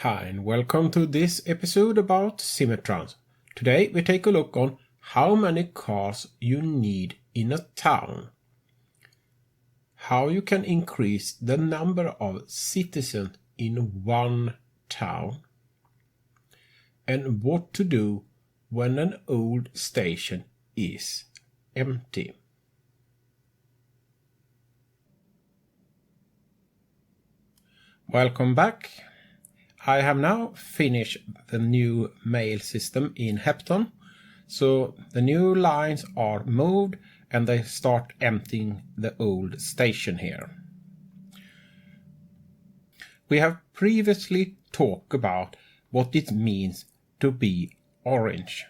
Hi and welcome to this episode about Simutrans. Today we take a look on how many cars you need in a town, how you can increase the number of citizens in one town, and what to do when an old station is empty. Welcome back. I have now finished the new mail system in Hepton, so the new lines are moved and they start emptying the old station here. We have previously talked about what it means to be orange.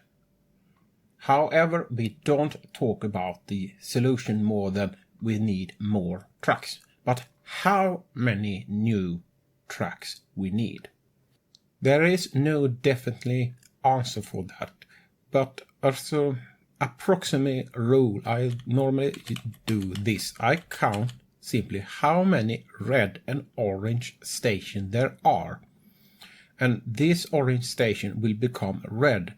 However, we don't talk about the solution more than we need more trucks, but how many new trucks we need. There is no definitely answer for that, but also approximate rule I normally do this. I count simply how many red and orange stations there are. And this orange station will become red.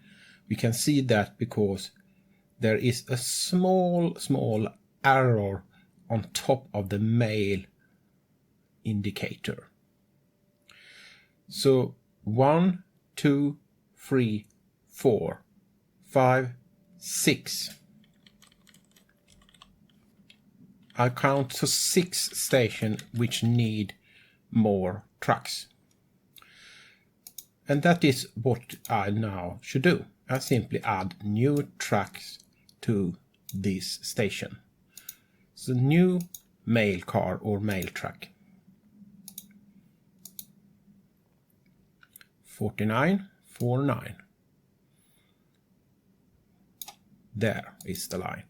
We can see that because there is a small arrow on top of the mail indicator. So 1, 2, 3, 4, 5, 6. I count to 6 stations which need more trucks. And that is what I now should do. I simply add new trucks to this station. So new mail car or mail truck. 4949. There is the line.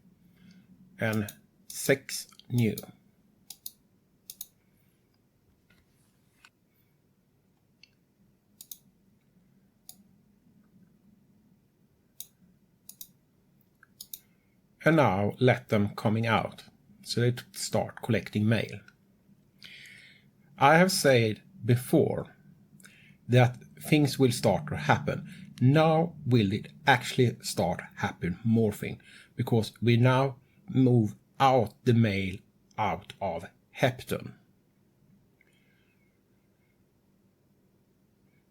And 6 new. And now let them coming out, so they start collecting mail. I have said before that things will start to happen. Now will it actually start happen more thing, because we now move out the mail out of Hepton.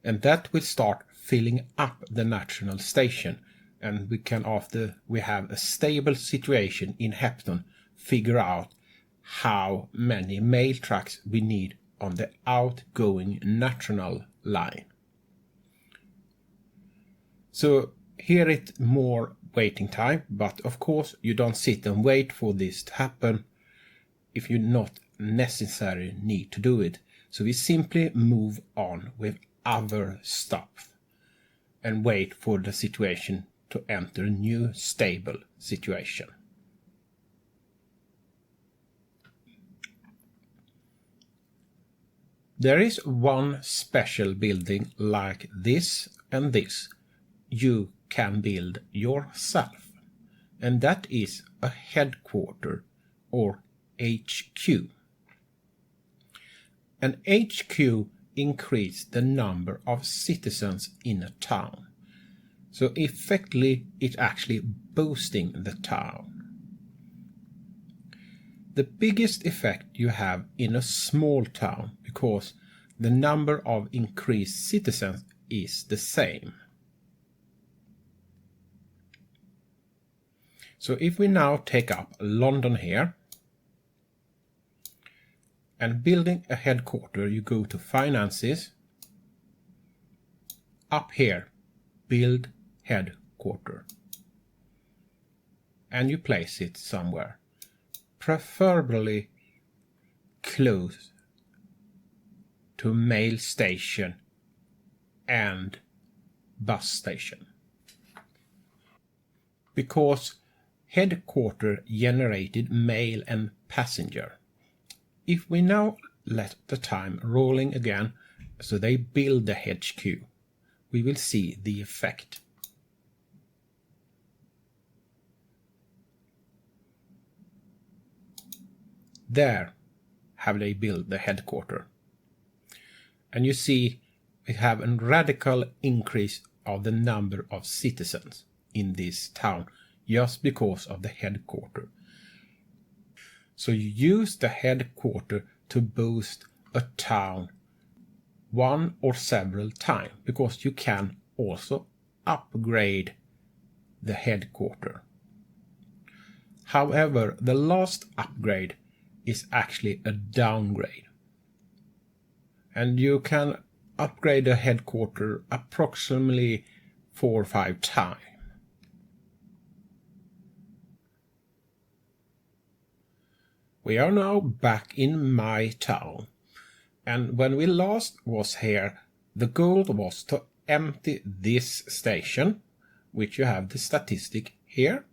And that will start filling up the national station, and we can, after we have a stable situation in Hepton, figure out how many mail trucks we need on the outgoing national line. So here it's more waiting time, but of course you don't sit and wait for this to happen if you not necessarily need to do it. So we simply move on with other stuff and wait for the situation to enter a new stable situation. There is one special building like this and this you can build yourself, and that is a headquarter or HQ. An HQ increases the number of citizens in a town, so effectively it's actually boosting the town. The biggest effect you have in a small town, because the number of increased citizens is the same. So if we now take up London here, and building a headquarter, you go to finances, up here, build headquarter, and you place it somewhere, preferably close to mail station and bus station, because headquarter generated mail and passenger. If we now let the time rolling again, so they build the HQ, we will see the effect. There have they built the headquarter. And you see we have a radical increase of the number of citizens in this town just because of the headquarter. So you use the headquarter to boost a town one or several times, because you can also upgrade the headquarter. However, the last upgrade is actually a downgrade. And you can upgrade the headquarter approximately 4 or 5 times. We are now back in my town, and when we last was here, the goal was to empty this station, which you have the statistic here,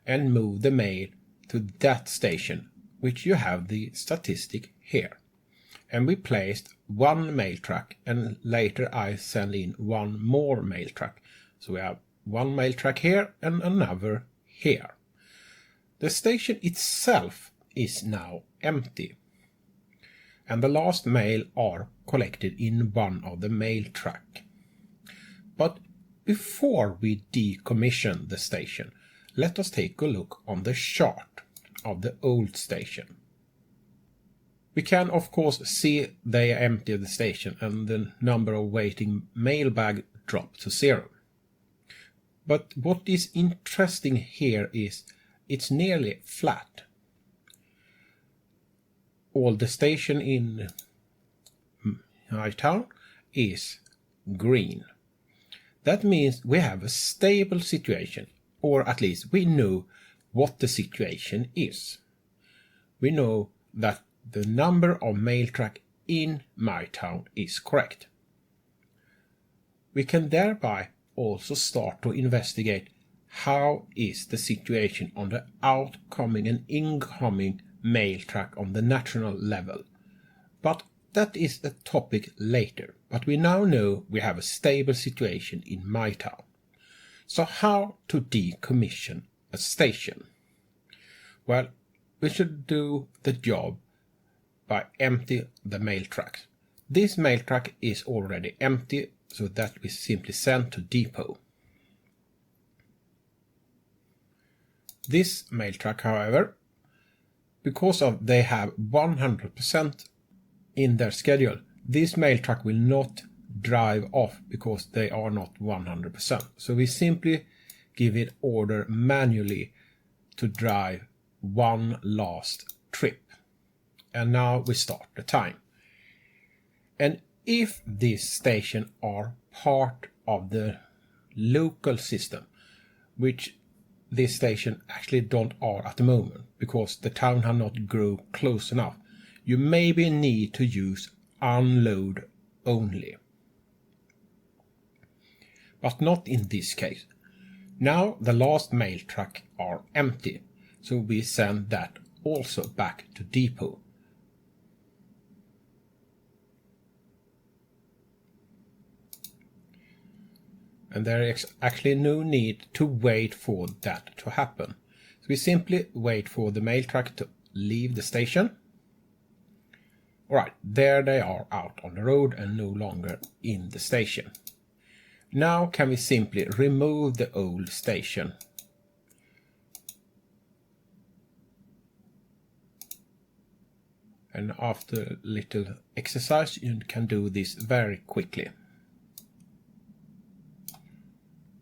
and move the mail to that station, which you have the statistic here. And we placed one mail truck, and later I send in one more mail truck. So we have one mail truck here and another here. The station itself is now empty, and the last mail are collected in one of the mail truck. But before we decommission the station, let us take a look on the chart of the old station. We can of course see they empty the station and the number of waiting mailbag dropped to 0. But what is interesting here is it's nearly flat. All the station in my town is green. That means we have a stable situation, or at least we know what the situation is. We know that the number of mail truck in my town is correct. We can thereby also start to investigate how is the situation on the outgoing and incoming mail truck on the national level. But that is a topic later. But we now know we have a stable situation in my town. So how to decommission a station? Well, we should do the job by empty the mail truck. This mail truck is already empty, so that we simply send to depot. This mail truck, however, because of they have 100% in their schedule, this mail truck will not drive off because they are not 100%. So we simply give it order manually to drive one last trip. And now we start the time. And if this station are part of the local system, which this station actually don't are at the moment because the town have not grown close enough, you maybe need to use unload only. But not in this case. Now the last mail truck are empty, so we send that also back to depot. And there is actually no need to wait for that to happen. So we simply wait for the mail truck to leave the station. Alright, there they are out on the road and no longer in the station. Now can we simply remove the old station. And after a little exercise you can do this very quickly.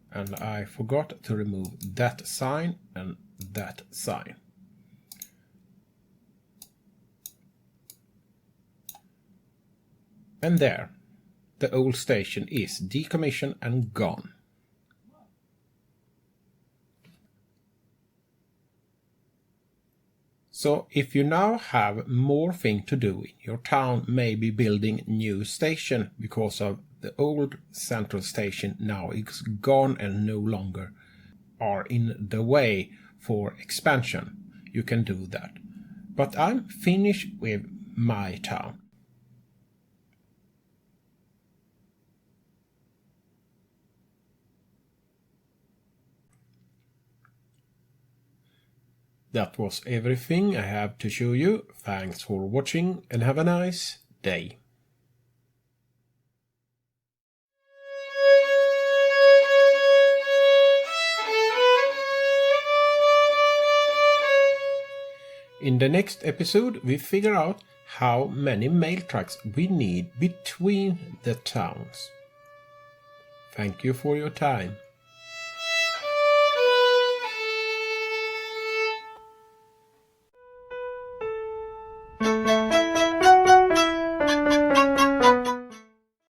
And I forgot to remove that sign and that sign. And there, the old station is decommissioned and gone. So if you now have more thing to do in your town, maybe building new station because of the old central station now is gone and no longer are in the way for expansion, you can do that. But I'm finished with my town. That was everything I have to show you. Thanks for watching and have a nice day. In the next episode we figure out how many mail trucks we need between the towns. Thank you for your time.